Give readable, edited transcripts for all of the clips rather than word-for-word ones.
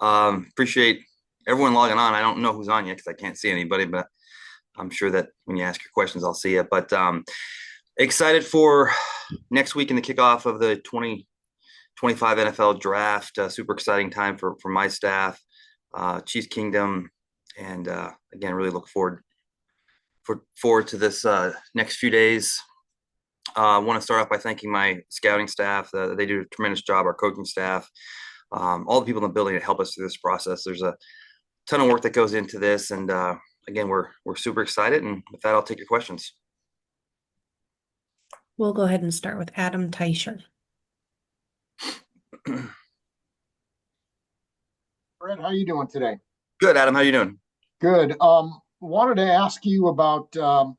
Appreciate everyone logging on. I don't know who's on yet because I can't see anybody, but I'm sure that when you ask your questions, I'll see it. But excited for next week in the kickoff of the 2025 NFL draft. Super exciting time for my staff, Chiefs Kingdom, and again, really look forward to this next few days. I want to start off by thanking my scouting staff. They do a tremendous job. Our coaching staff, all the people in the building that help us through this process. There's a ton of work that goes into this, and again, we're super excited. And with that, I'll take your questions. We'll go ahead and start with Adam Teicher. Brett, how you doing today? Good, Adam. How you doing? Good. Wanted to ask you about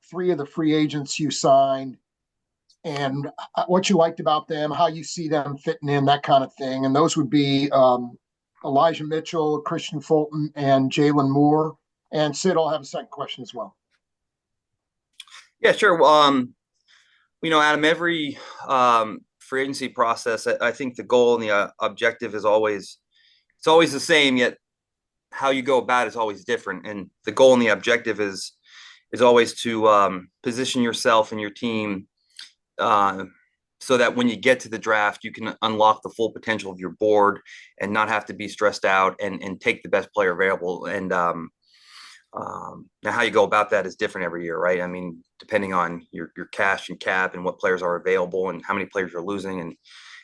three of the free agents you signed and what you liked about them, how you see them fitting in, that kind of thing. And those would be Elijah Mitchell, Christian Fulton, and Jalen Moore. And Sid, I'll have a second question as well. Yeah, sure. Adam, every free agency process, I think the goal and the objective is always the same, yet how you go about it is always different. And the goal and the objective is always to position yourself and your team so that when you get to the draft, you can unlock the full potential of your board and not have to be stressed out and take the best player available. And now how you go about that is different every year, right? I mean, depending on your cash and cap and what players are available and how many players you're losing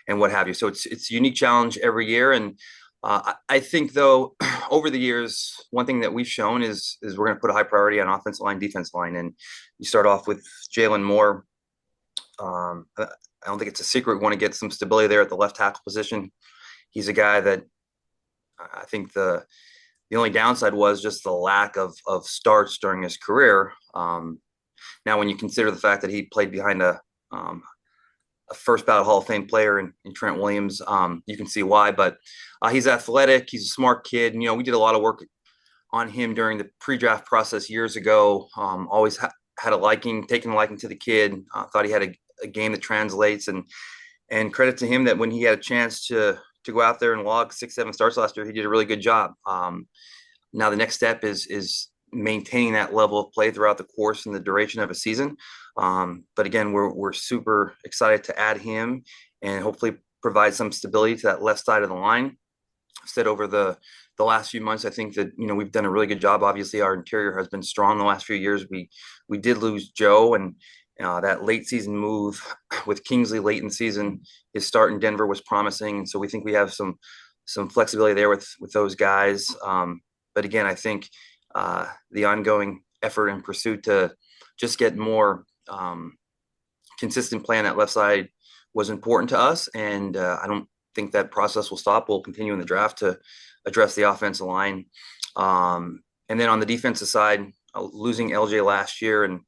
and what have you. So it's a unique challenge every year. And I think, though, over the years, one thing that we've shown is we're going to put a high priority on offensive line, defensive line. And you start off with Jalen Moore. I don't think it's a secret. We want to get some stability there at the left tackle position. He's a guy that I think the only downside was just the lack of starts during his career. Now, when you consider the fact that he played behind a first ballot Hall of Fame player in Trent Williams, you can see why. But he's athletic. He's a smart kid. And, we did a lot of work on him during the pre-draft process years ago. Always had taken a liking to the kid. Thought he had a game that translates. And credit to him that when he had a chance to go out there and log 6-7 starts last year, he did a really good job. Now the next step is maintaining that level of play throughout the course and the duration of a season. But again, we're super excited to add him and hopefully provide some stability to that left side of the line. Said over the last few months, I think that we've done a really good job. Obviously, our interior has been strong the last few years. We did lose Joe, and that late season move with Kingsley late in the season, his start in Denver was promising. And so we think we have some flexibility there with those guys. But again, I think the ongoing effort and pursuit to just get more consistent play on that left side was important to us. And I don't think that process will stop. We'll continue in the draft to address the offensive line. And then on the defensive side, losing LJ last year and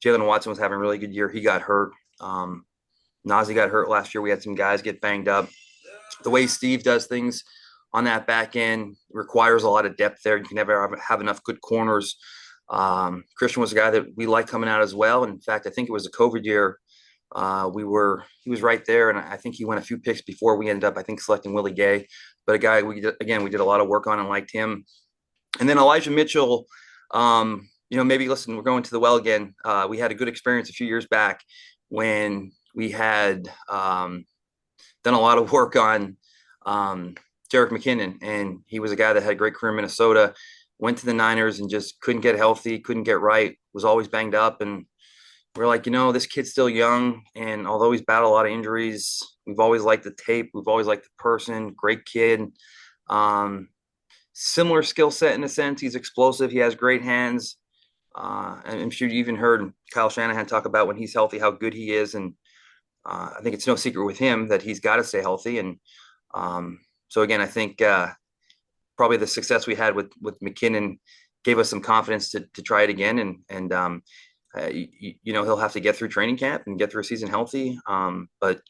Jalen Watson was having a really good year. He got hurt. Nazi got hurt last year. We had some guys get banged up. The way Steve does things on that back end requires a lot of depth there. You can never have enough good corners. Christian was a guy that we liked coming out as well. And in fact, I think it was a COVID year. He was right there. And I think he went a few picks before we ended up, I think, selecting Willie Gay. But a guy we did a lot of work on and liked him. And then Elijah Mitchell, maybe listen, we're going to the well again. We had a good experience a few years back when we had done a lot of work on Jerick McKinnon, and he was a guy that had a great career in Minnesota, went to the Niners and just couldn't get healthy, couldn't get right, was always banged up. And we're like, this kid's still young. And although he's battled a lot of injuries, we've always liked the tape. We've always liked the person, great kid. Similar skill set in a sense. He's explosive. He has great hands. And I'm sure you even heard Kyle Shanahan talk about when he's healthy, how good he is. And I think it's no secret with him that he's got to stay healthy. And so again, I think probably the success we had with McKinnon gave us some confidence to try it again. And he'll have to get through training camp and get through a season healthy. But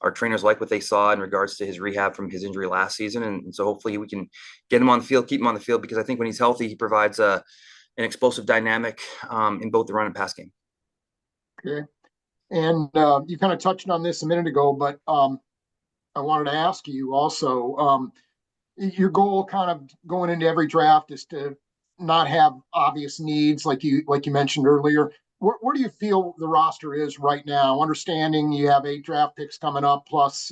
our trainers like what they saw in regards to his rehab from his injury last season. And so hopefully we can get him on the field, keep him on the field, because I think when he's healthy, he provides an explosive dynamic in both the run and pass game. Okay. And you kind of touched on this a minute ago, but I wanted to ask you also, your goal kind of going into every draft is to not have obvious needs like you mentioned earlier. Where do you feel the roster is right now? Understanding you have 8 draft picks coming up plus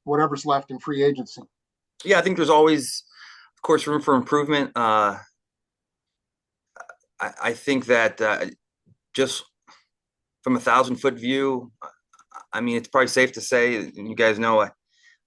whatever's left in free agency. Yeah, I think there's always, of course, room for improvement. I think that just from 1,000 foot view, I mean, it's probably safe to say, and you guys know, I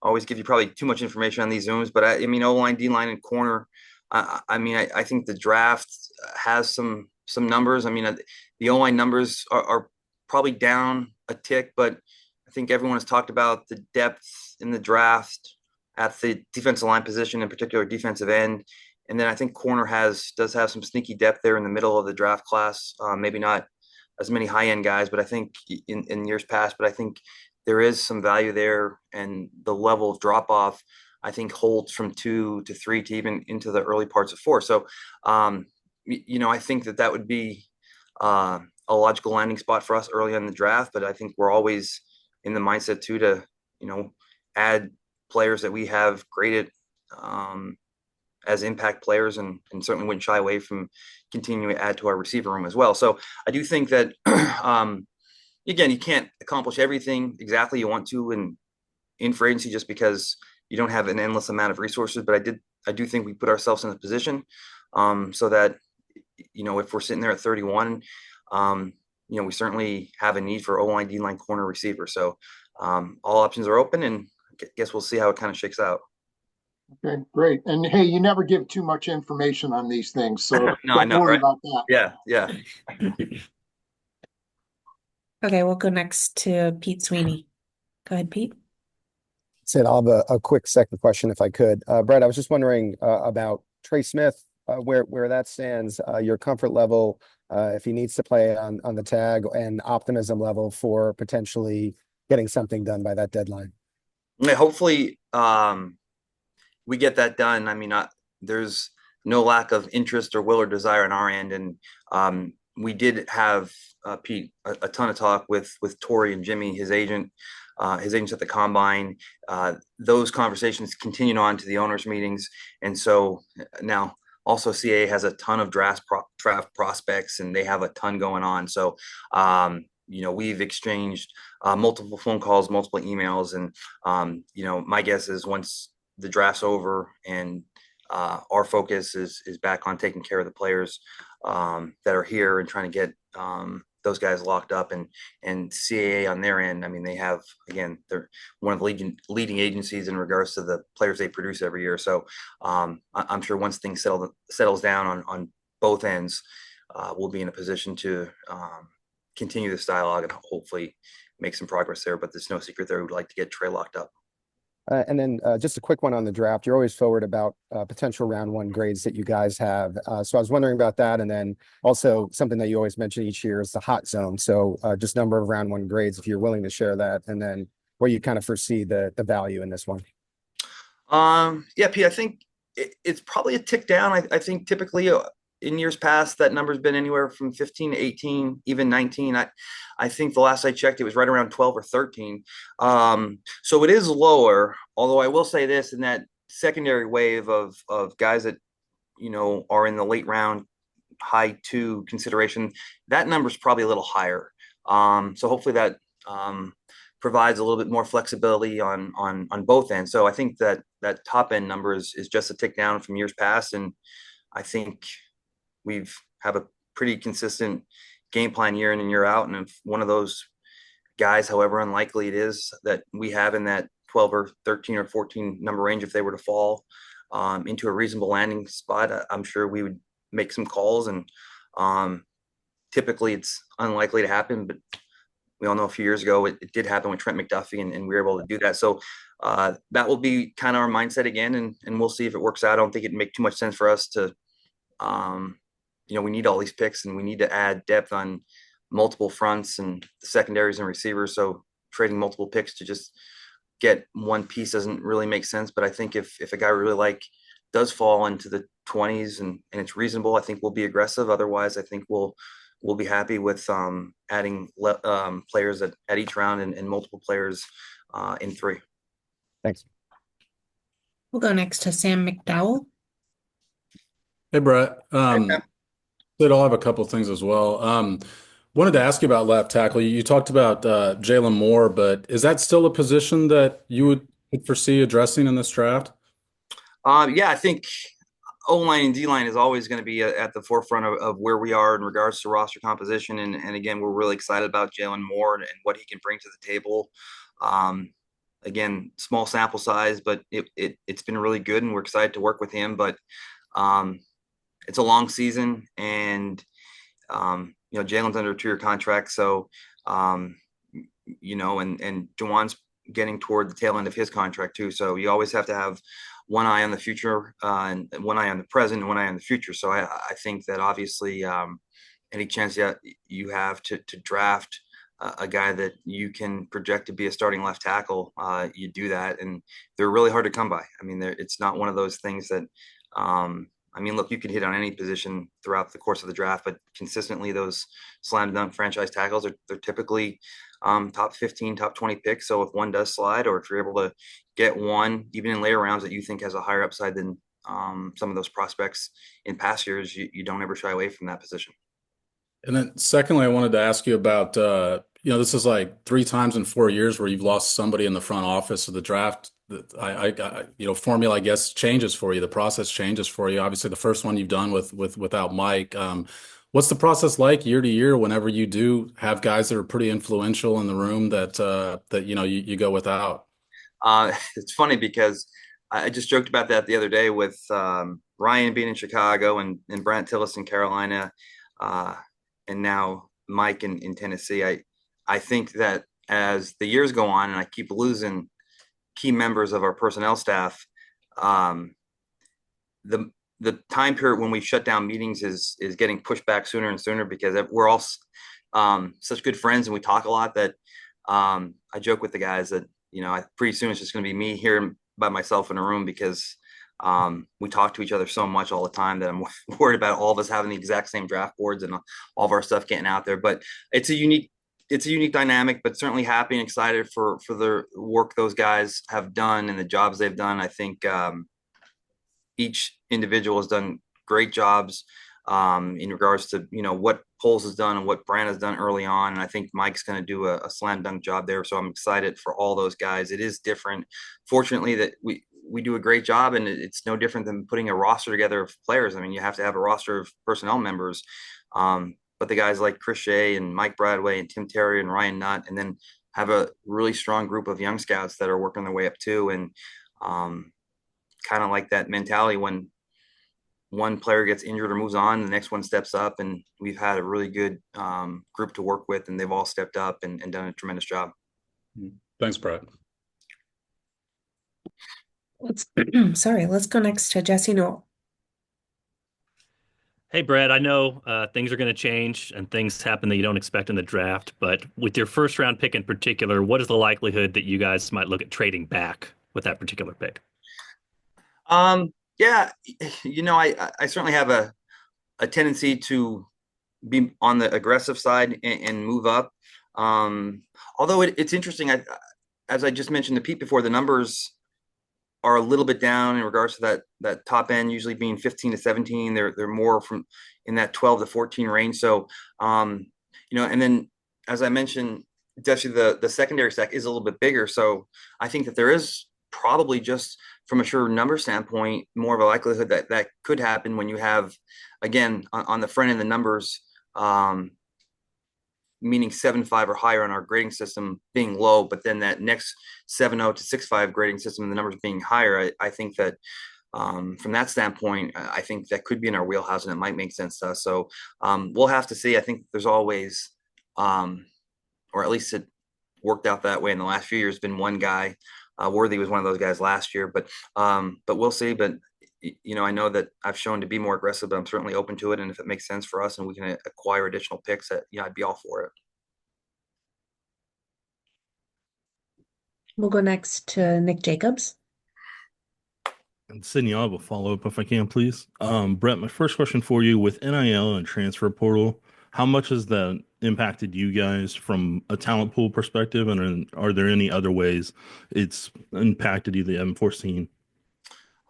always give you probably too much information on these Zooms, but I mean, O line, D line, and corner. I mean, I think the draft has some numbers. I mean, the O line numbers are probably down a tick, but I think everyone has talked about the depth in the draft at the defensive line position, in particular defensive end. And then I think corner does have some sneaky depth there in the middle of the draft class. Maybe not as many high end guys, but I think in years past, but I think there is some value there, and the level of drop off I think holds from 2 to 3 to even into the early parts of 4. So, I think that would be a logical landing spot for us early on in the draft. But I think we're always in the mindset too to add players that we have graded as impact players, and certainly wouldn't shy away from continuing to add to our receiver room as well. So I do think that again, you can't accomplish everything exactly you want to in free agency just because you don't have an endless amount of resources. But I do think we put ourselves in a position so that if we're sitting there at 31, we certainly have a need for O-line, D-line, corner, receiver. So all options are open, and I guess we'll see how it kind of shakes out. Okay, great. And hey, you never give too much information on these things, so No, I don't know, worry right? about that. Yeah, yeah. Okay, we'll go next to Pete Sweeney. Go ahead, Pete. Sid, I'll have a quick second question if I could. Brett, I was just wondering about Trey Smith, where that stands, your comfort level, if he needs to play on the tag, and optimism level for potentially getting something done by that deadline. Yeah, hopefully we get that done. I mean, there's no lack of interest or will or desire on our end, and we did have Pete a ton of talk with Tori and Jimmy, his agents at the combine. Those conversations continued on to the owners' meetings, and so now also CAA has a ton of draft prospects, and they have a ton going on. So we've exchanged multiple phone calls, multiple emails, and my guess is once the draft's over and our focus is back on taking care of the players that are here and trying to get those guys locked up, and CAA on their end. I mean, they have, again, they're one of the leading agencies in regards to the players they produce every year. So I'm sure once things settles down on both ends, we'll be in a position to continue this dialogue and hopefully make some progress there. But there's no secret there. We'd like to get Trey locked up. And then just a quick one on the draft. You're always forward about potential round 1 grades that you guys have. So I was wondering about that. And then also something that you always mention each year is the hot zone. So just number of round 1 grades, if you're willing to share that, and then where you kind of foresee the value in this one. Yeah, Pete, I think it's probably a tick down. I think typically in years past, that number's been anywhere from 15 to 18, even 19. I think the last I checked, it was right around 12 or 13. So it is lower, although I will say this, in that secondary wave of guys that, are in the late round, high 2 consideration, that number's probably a little higher. So hopefully that provides a little bit more flexibility on both ends. So I think that top end number is just a tick down from years past. And I think we've have a pretty consistent game plan year in and year out. And if one of those guys, however unlikely it is, that we have in that 12 or 13 or 14 number range, if they were to fall into a reasonable landing spot, I'm sure we would make some calls. And typically it's unlikely to happen, but we all know a few years ago it did happen with Trent McDuffie, and we were able to do that. So that will be kind of our mindset again, and we'll see if it works out. I don't think it'd make too much sense for us to we need all these picks, and we need to add depth on multiple fronts and the secondaries and receivers. So trading multiple picks to just get one piece doesn't really make sense. But I think if a guy we really like does fall into the 20s and it's reasonable, I think we'll be aggressive. Otherwise, I think we'll be happy with adding players at each round and multiple players in 3. Thanks. We'll go next to Sam McDowell. Hey, Brett. Okay. I'll have a couple things as well. Wanted to ask you about left tackle. You talked about Jalen Moore, but is that still a position that you would foresee addressing in this draft? Yeah, I think O-line and D-line is always going to be at the forefront of where we are in regards to roster composition. And again, we're really excited about Jalen Moore and what he can bring to the table. Again, small sample size, but it's been really good, and we're excited to work with him. But it's a long season, and Jalen's under a 2-year contract, so and Juwan's getting toward the tail end of his contract too. So you always have to have one eye on the future, and one eye on the present, and one eye on the future. So I think that obviously any chance you have to draft a guy that you can project to be a starting left tackle, you do that, and they're really hard to come by. I mean, it's not one of those things that. Look, you can hit on any position throughout the course of the draft, but consistently those slam dunk franchise tackles they're typically top 15, top 20 picks. So if one does slide, or if you're able to get one, even in later rounds, that you think has a higher upside than some of those prospects in past years, you don't ever shy away from that position. And then secondly, I wanted to ask you about, this is like 3 times in 4 years where you've lost somebody in the front office of the draft. Formula, I guess, changes for you. The process changes for you. Obviously, the first one you've done without Mike. What's the process like year to year whenever you do have guys that are pretty influential in the room that you go without? It's funny because I just joked about that the other day with Ryan being in Chicago and Brant Tillis in Carolina, and now Mike in Tennessee. I think that as the years go on and I keep losing key members of our personnel staff, the time period when we shut down meetings is getting pushed back sooner and sooner, because we're all such good friends and we talk a lot that I joke with the guys that pretty soon it's just going to be me here by myself in a room, because we talk to each other so much all the time that I'm worried about all of us having the exact same draft boards and all of our stuff getting out there. But it's a unique dynamic, but certainly happy and excited for the work those guys have done and the jobs they've done. I think each individual has done great jobs in regards to what Poles has done and what Brand has done early on, and I think Mike's going to do a slam dunk job there. So I'm excited for all those guys. It is different, fortunately, that we do a great job, and it's no different than putting a roster together of players. I mean, you have to have a roster of personnel members. But the guys like Chris Shea and Mike Bradway and Tim Terry and Ryan Nutt, and then have a really strong group of young scouts that are working their way up too. And kind of like that mentality, when one player gets injured or moves on, the next one steps up, and we've had a really good group to work with, and they've all stepped up and done a tremendous job. Thanks, Brett. Let's go next to Jesse Noel. Hey, Brad, I know things are going to change and things happen that you don't expect in the draft, but with your first round pick in particular, what is the likelihood that you guys might look at trading back with that particular pick? Yeah, I certainly have a tendency to be on the aggressive side and move up. Although it's interesting, as I just mentioned to Pete before, the numbers are a little bit down in regards to that top end, usually being 15 to 17. They're more from in that 12 to 14 range. So, and then as I mentioned, Jesse, the secondary stack is a little bit bigger. So I think that there is probably, just from a sure number standpoint, more of a likelihood that could happen when you have, again, on the front end, the numbers, meaning 7.5 or higher on our grading system being low, but then that next 7.0 to 6.5 grading system, the numbers being higher. I think that from that standpoint, I think that could be in our wheelhouse, and it might make sense to us. So we'll have to see. I think there's always, or at least it worked out that way in the last few years, been one guy. Worthy was one of those guys last year, but we'll see. But I know that I've shown to be more aggressive, but I'm certainly open to it. And if it makes sense for us and we can acquire additional picks, I'd be all for it. We'll go next to Nick Jacobs. And Sydney, I'll have a follow-up if I can, please. Brett, my first question for you, with NIL and transfer portal, how much has that impacted you guys from a talent pool perspective? And are there any other ways it's impacted you that you haven't foreseen?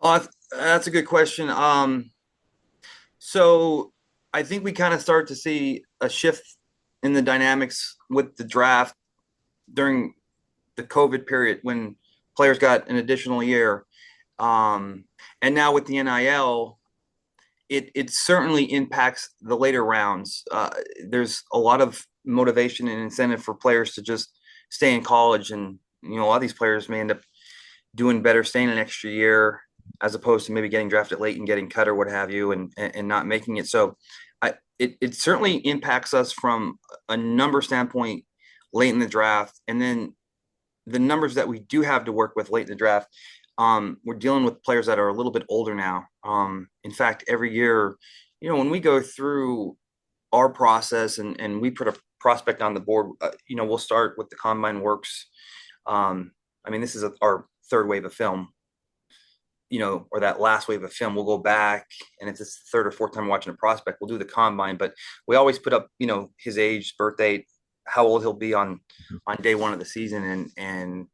That's a good question. So I think we kind of start to see a shift in the dynamics with the draft during the COVID period when players got an additional year. Um, and now with the NIL, it certainly impacts the later rounds. There's a lot of motivation and incentive for players to just stay in college, and a lot of these players may end up doing better staying an extra year as opposed to maybe getting drafted late and getting cut or what have you, and not making it. So, it certainly impacts us from a number standpoint late in the draft, and then the numbers that we do have to work with late in the draft. We're dealing with players that are a little bit older now. In fact, every year, when we go through our process and we put a prospect on the board, we'll start with the combine works. This is our third wave of film, or that last wave of film. We'll go back, and if it's the third or fourth time watching a prospect, we'll do the combine. But we always put up, his age, birth date, how old he'll be on day one of the season, and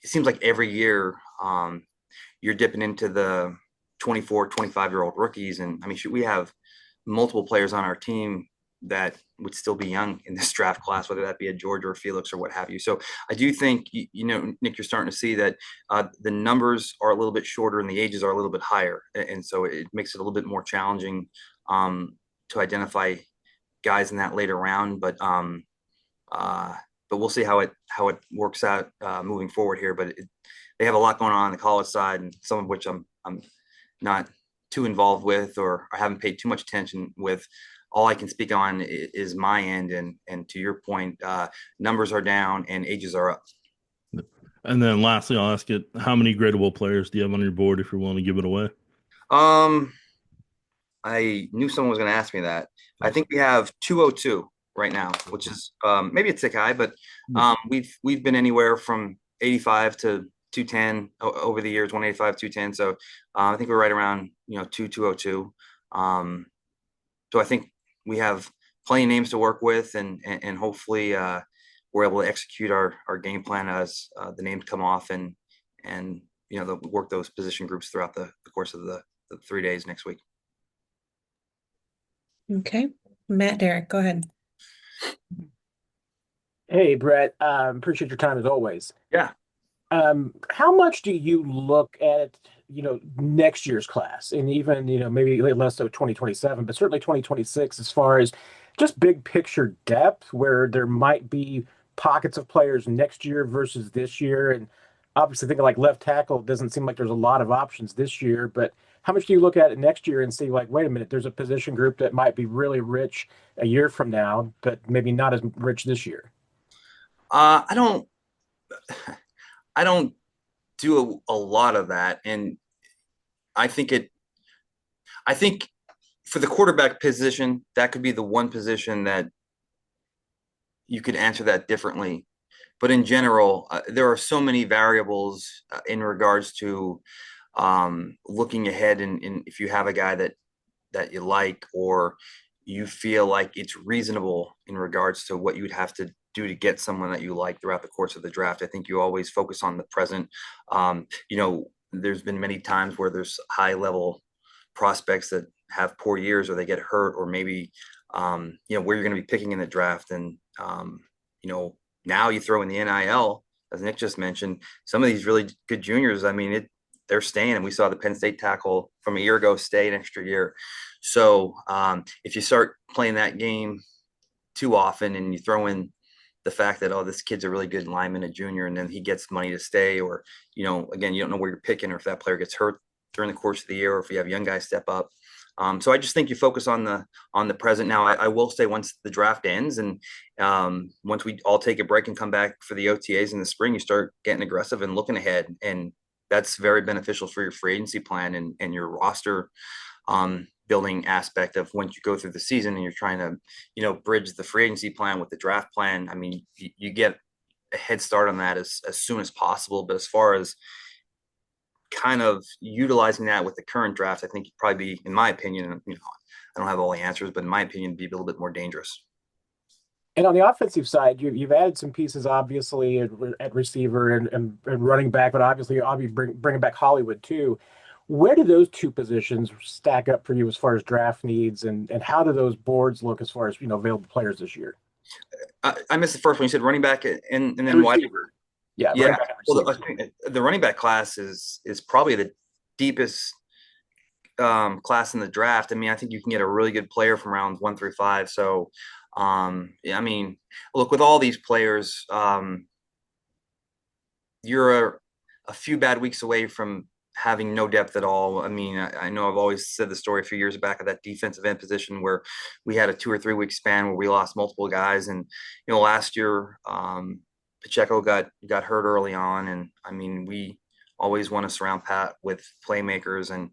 it seems like every year you're dipping into the 24, 25-year-old rookies. And we have multiple players on our team that would still be young in this draft class, whether that be a George or a Felix or what have you. So I do think, Nick, you're starting to see that the numbers are a little bit shorter and the ages are a little bit higher. And so it makes it a little bit more challenging to identify guys in that later round. But we'll see how it works out moving forward here. But they have a lot going on the college side, and some of which I'm not too involved with, or I haven't paid too much attention with. All I can speak on is my end, and to your point, numbers are down and ages are up. And then lastly, I'll ask it, how many gradable players do you have on your board if you're willing to give it away? I knew someone was going to ask me that. I think we have 202 right now, which is maybe a tick high, but we've been anywhere from 85 to 210 over the years, 185, 210. So I think we're right around 202. So I think we have plenty of names to work with, and hopefully we're able to execute our game plan as the names come off, and work those position groups throughout the course of the 3 days next week. Okay. Matt, Derek, go ahead. Hey, Brett. Appreciate your time as always. Yeah. How much do you look at, next year's class, and even, maybe less so 2027, but certainly 2026, as far as just big picture depth, where there might be pockets of players next year versus this year? And obviously thinking like left tackle, it doesn't seem like there's a lot of options this year, but how much do you look at it next year and see, like, wait a minute, there's a position group that might be really rich a year from now, but maybe not as rich this year? I don't do a lot of that, and I think for the quarterback position, that could be the one position that you could answer that differently. But in general, there are so many variables in regards to looking ahead, and if you have a guy that you like, or you feel like it's reasonable in regards to what you would have to do to get someone that you like throughout the course of the draft. I think you always focus on the present. There's been many times where there's high level prospects that have poor years, or they get hurt, or maybe where you're going to be picking in the draft. And now you throw in the NIL, as Nick just mentioned, some of these really good juniors. They're staying, and we saw the Penn State tackle from a year ago stay an extra year. So if you start playing that game too often, and you throw in the fact that, this kid's a really good lineman, a junior, and then he gets money to stay, or, again, you don't know where you're picking, or if that player gets hurt during the course of the year, or if you have young guys step up. So I just think you focus on the present. Now, I will say, once the draft ends, and once we all take a break and come back for the OTAs in the spring, you start getting aggressive and looking ahead. And that's very beneficial for your free agency plan and your roster building aspect of once you go through the season and you're trying to, bridge the free agency plan with the draft plan. You get a head start on that as soon as possible. But as far as kind of utilizing that with the current draft, I think you'd probably be, in my opinion, I don't have all the answers, but in my opinion, be a little bit more dangerous. And on the offensive side, you've added some pieces, obviously, at receiver and running back, but obviously bringing back Hollywood too. Where do those two positions stack up for you as far as draft needs, and how do those boards look as far as available players this year? I missed the first one. You said running back and then wide. Receiver. Yeah, Yeah. running back and Well, I receiver. think the running back class is probably the deepest class in the draft. I mean, I think you can get a really good player from rounds 1 through 5. So, yeah, I mean, look, with all these players, you're a few bad weeks away from having no depth at all. I mean, I know I've always said the story a few years back of that defensive end position where we had a 2 or 3 week span where we lost multiple guys. And, last year, Pacheco got hurt early on. And I mean, we always want to surround Pat with playmakers. And,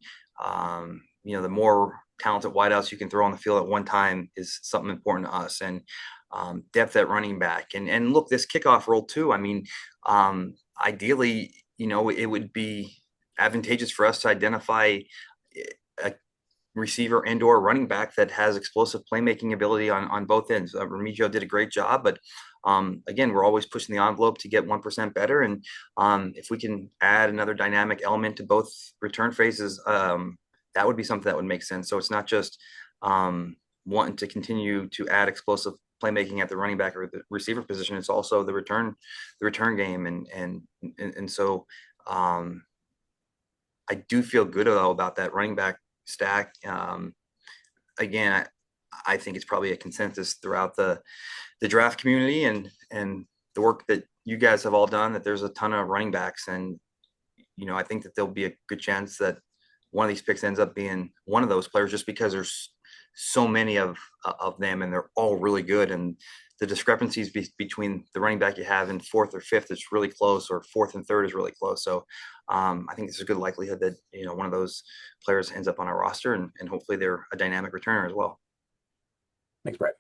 the more talented wideouts you can throw on the field at one time is something important to us. And depth at running back. And look, this kickoff role too. I mean, ideally, it would be advantageous for us to identify a receiver and or running back that has explosive playmaking ability on both ends. Remigio did a great job, but again, we're always pushing the envelope to get 1% better. And if we can add another dynamic element to both return phases, that would be something that would make sense. So it's not just wanting to continue to add explosive playmaking at the running back or the receiver position. It's also the return game. And so I do feel good about that running back stack. Again, I think it's probably a consensus throughout the draft community and the work that you guys have all done, that there's a ton of running backs. And, I think that there'll be a good chance that one of these picks ends up being one of those players, just because there's so many of them and they're all really good. And the discrepancies between the running back you have in 4th or 5th is really close, or 4th and 3rd is really close. So I think there's a good likelihood that, one of those players ends up on our roster, and hopefully they're a dynamic returner as well. Thanks, Brett.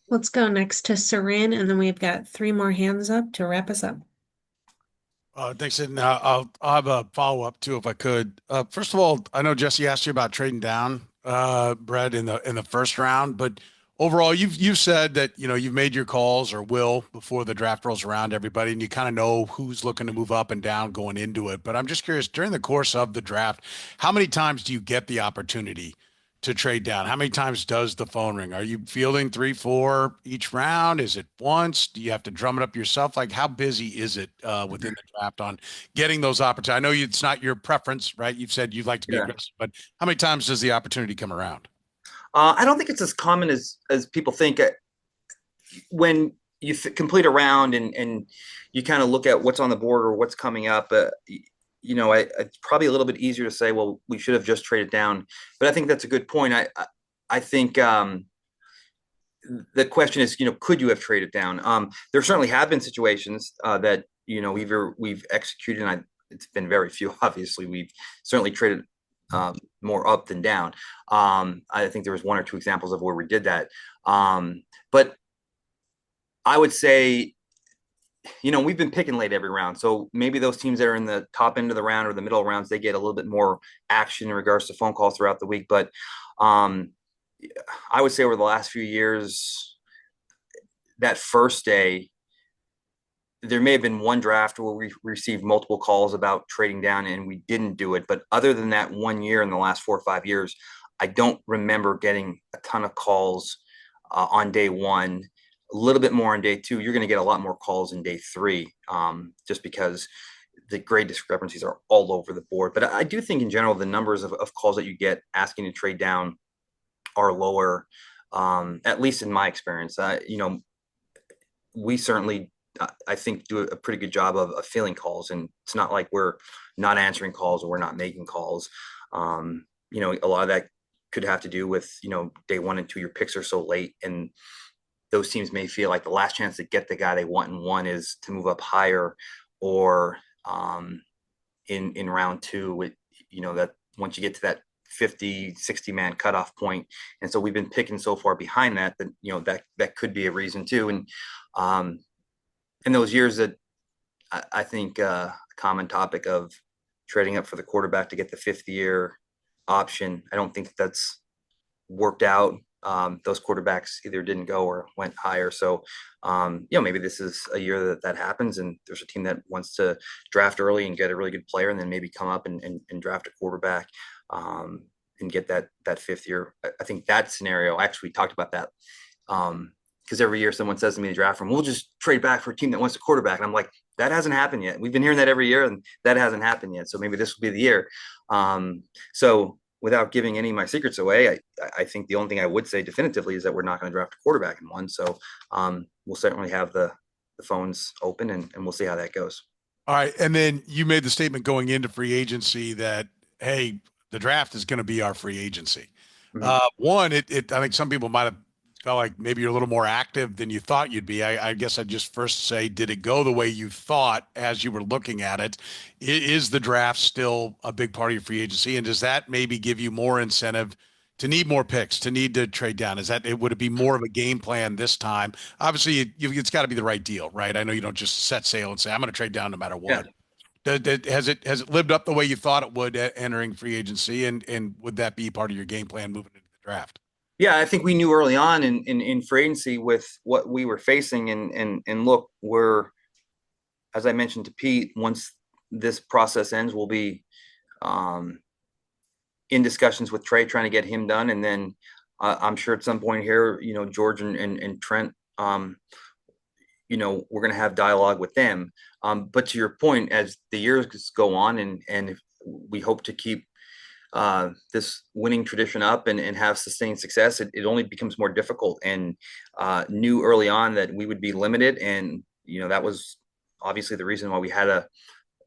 Let's go next to Sarin, and then we've got 3 more hands up to wrap us up. Thanks. And I'll have a follow-up too, if I could. First of all, I know Jesse asked you about trading down, Brett, in the first round, but overall, you've said that you've made your calls, or will, before the draft rolls around, everybody, and you kind of know who's looking to move up and down going into it. But I'm just curious, during the course of the draft, how many times do you get the opportunity to trade down? How many times does the phone ring? Are you fielding 3, 4 each round? Is it once? Do you have to drum it up yourself? Like, how busy is it within the draft on getting those opportunities? I know it's not your preference, right? You've said you'd like to be aggressive, but how many times does the opportunity come around? I don't think it's as common as people think. When you complete a round and you kind of look at what's on the board or what's coming up, it's probably a little bit easier to say, well, we should have just traded down. But I think that's a good point. I think the question is, could you have traded down? There certainly have been situations that we've executed, and it's been very few. Obviously, we've certainly traded more up than down. I think there was 1 or 2 examples of where we did that. But I would say, we've been picking late every round. So maybe those teams that are in the top end of the round or the middle rounds, they get a little bit more action in regards to phone calls throughout the week. But I would say over the last few years, that first day, there may have been one draft where we received multiple calls about trading down and we didn't do it. But other than that 1 year in the last 4 or 5 years, I don't remember getting a ton of calls on day 1. A little bit more on day 2. You're going to get a lot more calls in day 3, just because the grade discrepancies are all over the board. But I do think in general, the numbers of calls that you get asking to trade down are lower, at least in my experience. We certainly, I think, do a pretty good job of fielding calls, and it's not like we're not answering calls or we're not making calls. A lot of that could have to do with, day 1 and 2, your picks are so late, and those teams may feel like the last chance to get the guy they want in 1 is to move up higher, or in round 2, that once you get to that 50, 60 man cutoff point. And so we've been picking so far behind that that could be a reason too. And in those years that I think a common topic of trading up for the quarterback to get the 5th year option, I don't think that's worked out those quarterbacks either didn't go or went higher. So, maybe this is a year that happens, and there's a team that wants to draft early and get a really good player, and then maybe come up and draft a quarterback, and get that fifth year. I think that scenario, actually, we talked about that. Because every year someone says to me in the draft room, we'll just trade back for a team that wants a quarterback. And I'm like, that hasn't happened yet. We've been hearing that every year, and that hasn't happened yet. So maybe this will be the year. So without giving any of my secrets away, I think the only thing I would say definitively is that we're not going to draft a quarterback in one. So we'll certainly have the phones open, and we'll see how that goes. All right. And then you made the statement going into free agency that, hey, the draft is going to be our free agency. One, I think some people might have felt like maybe you're a little more active than you thought you'd be. I guess I'd just first say, did it go the way you thought as you were looking at it? Is the draft still a big part of your free agency? And does that maybe give you more incentive to need more picks, to need to trade down? Would it be more of a game plan this time? Obviously, it's got to be the right deal, right? I know you don't just set sail and say, I'm going to trade down no matter what. Has it lived up the way you thought it would entering free agency? And would that be part of your game plan moving into the draft? Yeah, I think we knew early on in free agency with what we were facing, and look, as I mentioned to Pete, once this process ends, we'll be in discussions with Trey, trying to get him done, and then I'm sure at some point here, George and Trent, we're going to have dialogue with them. But to your point, as the years go on, and if we hope to keep this winning tradition up and have sustained success, it only becomes more difficult, and knew early on that we would be limited. And, that was obviously the reason why we had to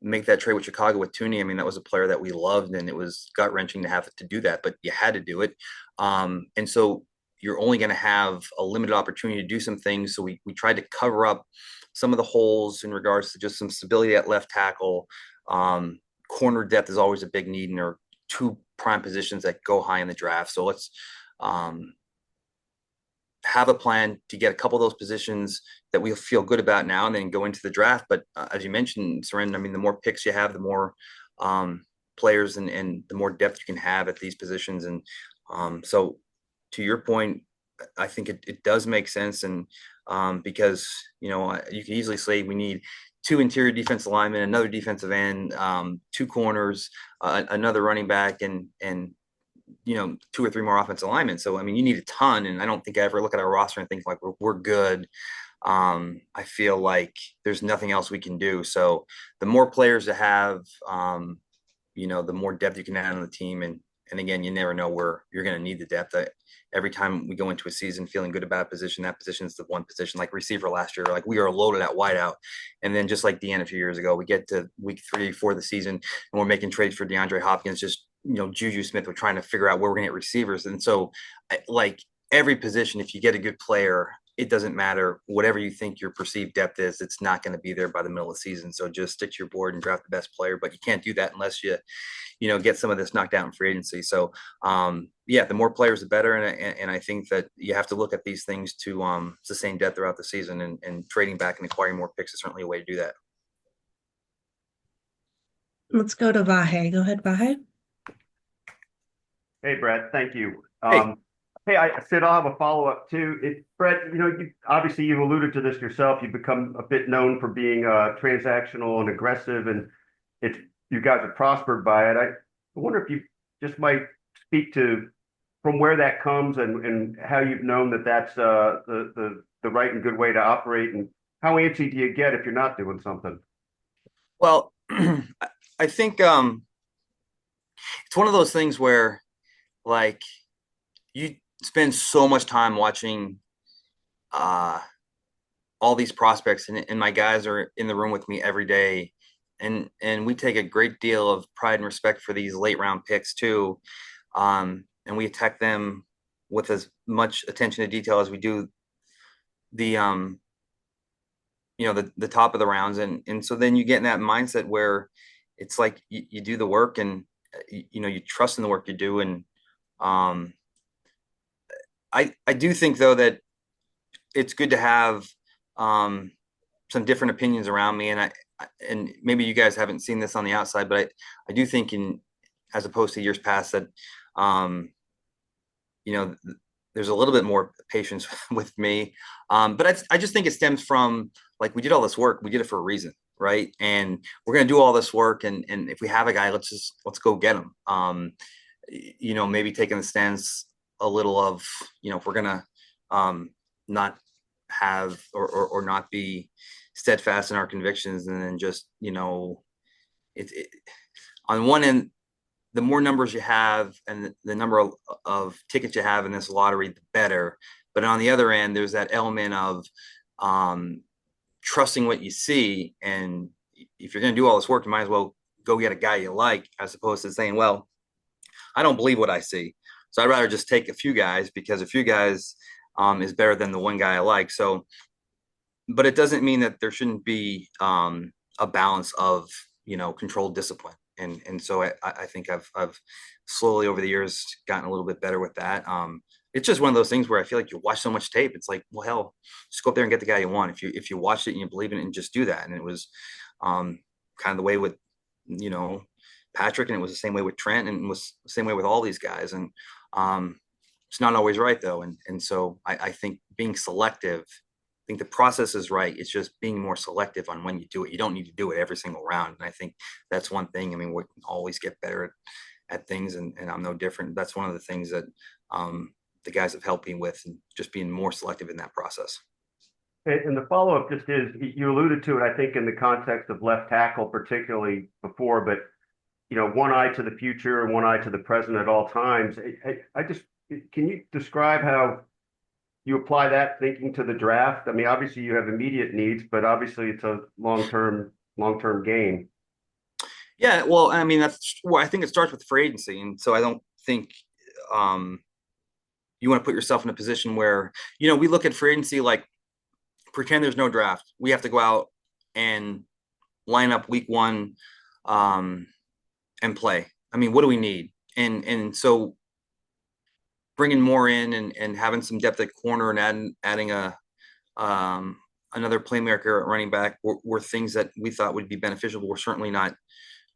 make that trade with Chicago with Tooney. I mean, that was a player that we loved, and it was gut wrenching to have to do that, but you had to do it. And so you're only going to have a limited opportunity to do some things. So we tried to cover up some of the holes in regards to just some stability at left tackle. Corner depth is always a big need, and there are two prime positions that go high in the draft. So let's have a plan to get a couple of those positions that we feel good about now, and then go into the draft. But as you mentioned, Seren, I mean, the more picks you have, the more players and the more depth you can have at these positions. And so to your point, I think it does make sense. And because, you can easily say we need two interior defensive linemen, another defensive end, two corners, another running back, and two or three more offensive linemen. So, I mean, you need a ton. And I don't think I ever look at our roster and think like we're good. I feel like there's nothing else we can do. So the more players to have, the more depth you can add on the team. And again, you never know where you're going to need the depth. Every time we go into a season feeling good about a position, that position is the one position. Like receiver last year, like we are loaded at wideout. And then just like Deanna a few years ago, we get to week 3, 4 of the season, and we're making trades for DeAndre Hopkins. Just, Juju Smith, we're trying to figure out where we're going to get receivers. And so like every position, if you get a good player, it doesn't matter whatever you think your perceived depth is, it's not going to be there by the middle of the season. So just stick to your board and draft the best player, but you can't do that unless you get some of this knocked out in free agency. So the more players, the better. And I think that you have to look at these things to sustain depth throughout the season, and trading back and acquiring more picks is certainly a way to do that. Let's go to Vahe. Go ahead, Vahe. Hey, Brett. Thank you. Hey. Hey, Sid, I'll have a follow-up too. Brett, obviously you've alluded to this yourself. You've become a bit known for being transactional and aggressive, and you guys have prospered by it. I wonder if you just might speak to from where that comes, and how you've known that that's the right and good way to operate, and how antsy do you get if you're not doing something? Well, I think it's one of those things where, like, you spend so much time watching all these prospects, and my guys are in the room with me every day, and we take a great deal of pride and respect for these late round picks too, and we attack them with as much attention to detail as we do the the top of the rounds. And so then you get in that mindset where it's like you do the work, and you trust in the work you do. And I do think though that it's good to have some different opinions around me, and maybe you guys haven't seen this on the outside, but I do think as opposed to years past that there's a little bit more patience with me. But I just think it stems from, like, we did all this work, we did it for a reason, right? And we're going to do all this work, and if we have a guy, let's go get him. Maybe taking the stance a little of, if we're gonna not have or not be steadfast in our convictions, and then just, it on one end, the more numbers you have and the number of tickets you have in this lottery, the better. But on the other end, there's that element of trusting what you see. And if you're going to do all this work, you might as well go get a guy you like, as opposed to saying, well, I don't believe what I see, so I'd rather just take a few guys, because a few guys is better than the one guy I like. So, but it doesn't mean that there shouldn't be a balance of, controlled discipline. And so I think I've slowly over the years gotten a little bit better with that. It's just one of those things where I feel like you watch so much tape. It's like, well, hell, just go up there and get the guy you want. If you watched it and you believe in it, and just do that. And it was kind of the way with, Patrick, and it was the same way with Trent, and it was the same way with all these guys. And it's not always right, though. And so I think being selective, I think the process is right. It's just being more selective on when you do it. You don't need to do it every single round. And I think that's one thing. I mean, we can always get better at things, and I'm no different. That's one of the things that the guys have helped me with, and just being more selective in that process. And the follow-up just is, you alluded to it, I think, in the context of left tackle, particularly before, but one eye to the future and one eye to the present at all times. Can you describe how you apply that thinking to the draft? I mean, obviously you have immediate needs, but obviously it's a long-term gain. Yeah, well, I mean, that's where I think it starts with free agency. And so I don't think you want to put yourself in a position where, we look at free agency like, pretend there's no draft. We have to go out and line up week one and play. I mean, what do we need? And so bringing more in and having some depth at corner, and adding another playmaker at running back were things that we thought would be beneficial, but we're certainly not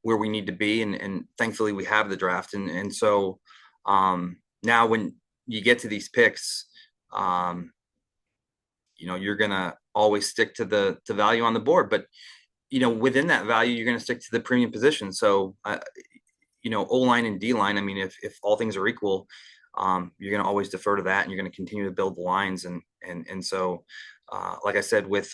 where we need to be. And thankfully we have the draft. And so now when you get to these picks, you're going to always stick to the value on the board, but within that value, you're going to stick to the premium position. So, O-line and D-line, I mean, if all things are equal, you're going to always defer to that, and you're going to continue to build the lines. And so, like I said, with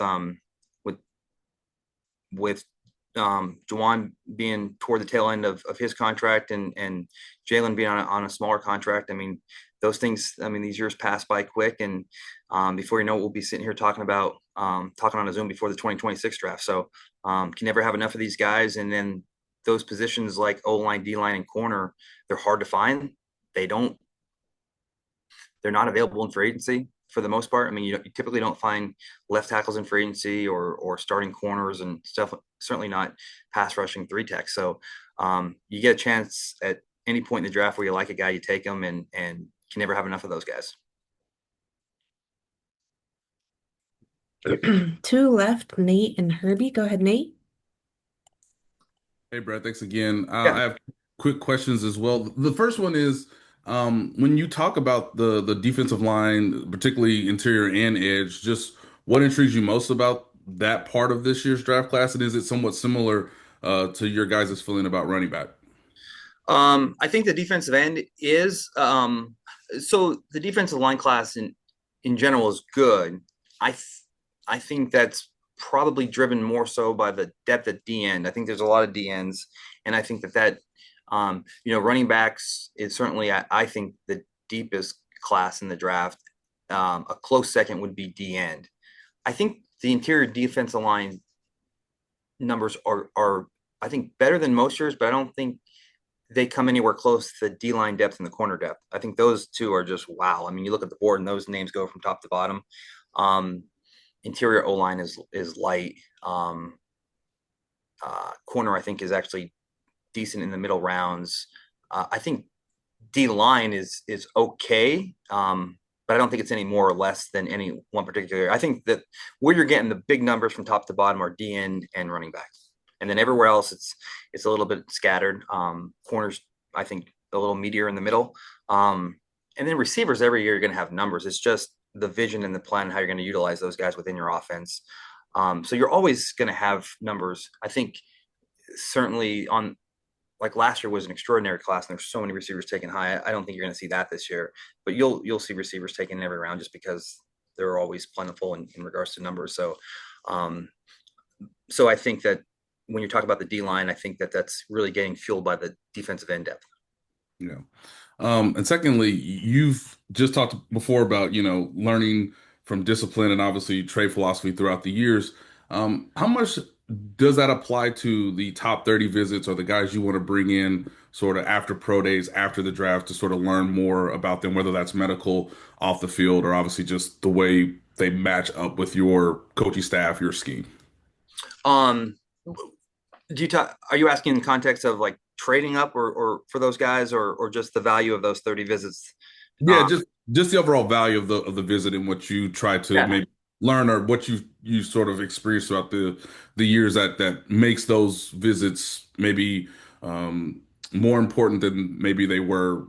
Juwan being toward the tail end of his contract, and Jalen being on a smaller contract, I mean, those things, I mean, these years pass by quick, and before you know it, we'll be sitting here talking on a Zoom before the 2026 draft. So can never have enough of these guys. And then those positions like O-line, D-line, and corner, they're hard to find. They're not available in free agency for the most part. I mean, you typically don't find left tackles in free agency, or starting corners and stuff. Certainly not pass rushing 3-tech. So you get a chance at any point in the draft where you like a guy, you take him, and can never have enough of those guys. Two left, Nate and Herbie. Go ahead, Nate. Hey, Brett, thanks again. Yeah. I have quick questions as well. The first one is, when you talk about the defensive line, particularly interior and edge, just what intrigues you most about that part of this year's draft class? And is it somewhat similar to your guys' feeling about running back? I think the defensive end is so the defensive line class in general is good. I think that's probably driven more so by the depth at D end. I think there's a lot of D ends, and I think that running backs is certainly, I think, the deepest class in the draft. A close second would be D end. I think the interior defensive line numbers are I think better than most years, but I don't think they come anywhere close to the D-line depth and the corner depth. I think those two are just wow. I mean, you look at the board and those names go from top to bottom. Interior O-line is light. Corner, I think, is actually decent in the middle rounds. I think D-line is okay, but I don't think it's any more or less than any one particular. I think that where you're getting the big numbers from top to bottom are D end and running backs. And then everywhere else, it's a little bit scattered. Corners, I think, a little meatier in the middle. And then receivers every year, you're going to have numbers. It's just the vision and the plan, how you're going to utilize those guys within your offense. So you're always going to have numbers. I think certainly on, like last year was an extraordinary class, and there's so many receivers taken high. I don't think you're going to see that this year, but you'll see receivers taken in every round just because they're always plentiful in regards to numbers. Um, so I think that when you're talking about the D line, I think that that's really getting fueled by the defensive end depth. Yeah. And secondly, you've just talked before about, learning from discipline and obviously trade philosophy throughout the years. How much does that apply to the top 30 visits or the guys you want to bring in sort of after pro days, after the draft to sort of learn more about them, whether that's medical, off the field, or obviously just the way they match up with your coaching staff, your scheme? Um, are you asking in the context of like trading up or for those guys or just the value of those 30 visits? Yeah, just the overall value of the visit and what you try to Yeah. maybe learn or what you sort of experienced throughout the years that makes those visits maybe more important than maybe they were,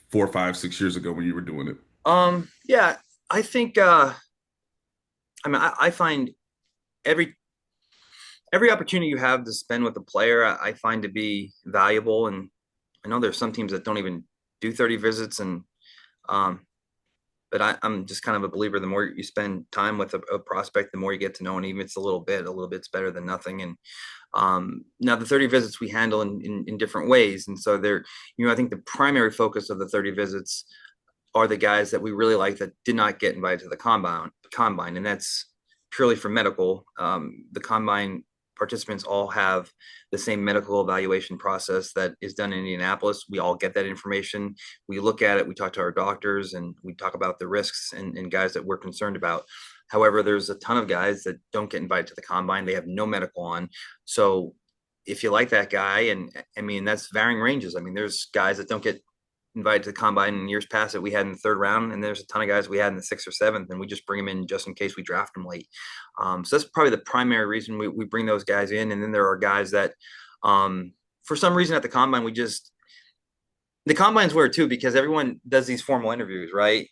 4, 5, 6 years ago when you were doing it. Yeah, I think I mean I find every every opportunity you have to spend with a player, I find to be valuable. And I know there's some teams that don't even do 30 visits, and um, but I'm just kind of a believer. The more you spend time with a prospect, the more you get to know, and even if it's a little bit's better than nothing. And now the 30 visits we handle in different ways, and so they're, I think the primary focus of the 30 visits are the guys that we really like that did not get invited to the combine, and that's purely for medical. The combine participants all have the same medical evaluation process that is done in Indianapolis. We all get that information. We look at it. We talk to our doctors, and we talk about the risks and guys that we're concerned about. However, there's a ton of guys that don't get invited to the combine. They have no medical on. So if you like that guy, and I mean, that's varying ranges. I mean, there's guys that don't get invited to the combine in years past that we had in the third round, and there's a ton of guys we had in the sixth or seventh, and we just bring them in just in case we draft them late. So that's probably the primary reason we bring those guys in. And then there are guys that, for some reason, at the combine, the combine's weird too because everyone does these formal interviews, right?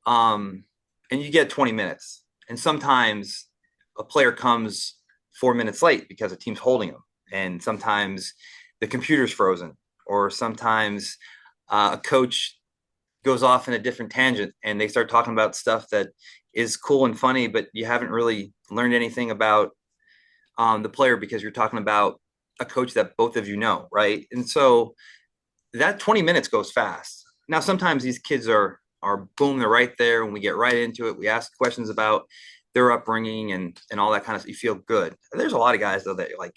And you get 20 minutes, and sometimes a player comes 4 minutes late because a team's holding them, and sometimes the computer's frozen, or sometimes a coach goes off in a different tangent and they start talking about stuff that is cool and funny, but you haven't really learned anything about the player because you're talking about a coach that both of you know, right? And so that 20 minutes goes fast. Now, sometimes these kids are boom, they're right there, and we get right into it. We ask questions about their upbringing and all that kind of stuff. You feel good. There's a lot of guys though that like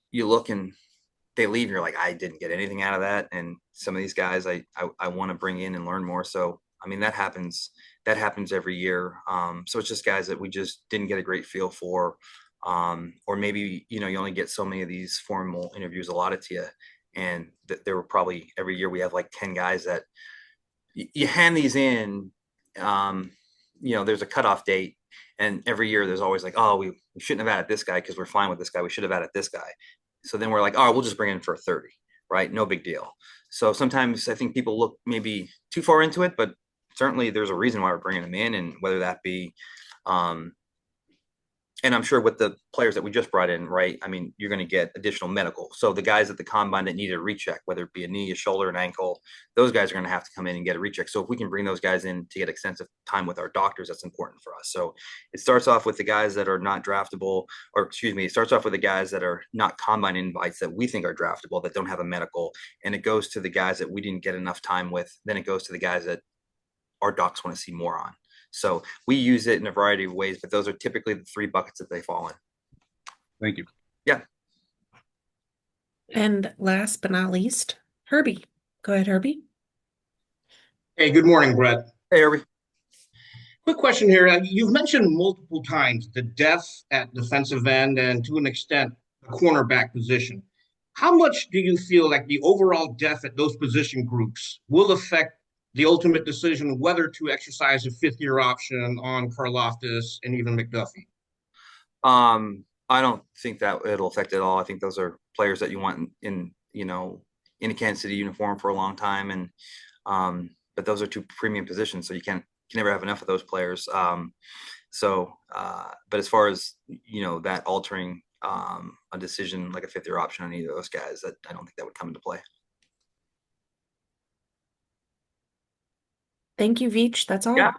you look and they leave, you're like, I didn't get anything out of that. And some of these guys I want to bring in and learn more. So I mean that happens every year. So it's just guys that we just didn't get a great feel for. Or maybe you only get so many of these formal interviews allotted to you, and there were probably every year we have like 10 guys that you hand these in. There's a cutoff date, and every year there's always like, oh, we shouldn't have added this guy because we're fine with this guy, we should have added this guy. So then we're like, oh, we'll just bring in for 30, right? No big deal. So sometimes I think people look maybe too far into it, but certainly there's a reason why we're bringing them in, and whether that be, and I'm sure with the players that we just brought in, right? I mean, you're going to get additional medical. So the guys at the combine that needed a recheck, whether it be a knee, a shoulder, an ankle, those guys are going to have to come in and get a recheck. So if we can bring those guys in to get extensive time with our doctors, that's important for us. So it starts off with the guys that are not draftable, or excuse me, it starts off with the guys that are not combine invites that we think are draftable, that don't have a medical. And it goes to the guys that we didn't get enough time with. Then it goes to the guys that our docs want to see more on. So we use it in a variety of ways, but those are typically the three buckets that they fall in. Thank you. Yeah. And last but not least, Herbie. Go ahead, Herbie. Hey, good morning, Brett. Hey, Herbie. Quick question here. You've mentioned multiple times the depth at defensive end and to an extent the cornerback position. How much do you feel like the overall depth at those position groups will affect the ultimate decision whether to exercise a fifth-year option on Karlaftis and even McDuffie? I don't think that it'll affect it at all. I think those are players that you want in a Kansas City uniform for a long time. And but those are two premium positions, so you can never have enough of those players. But as far as that altering a decision like a fifth-year option on either of those guys, that I don't think that would come into play. Thank you, Veach. That's all. Yeah.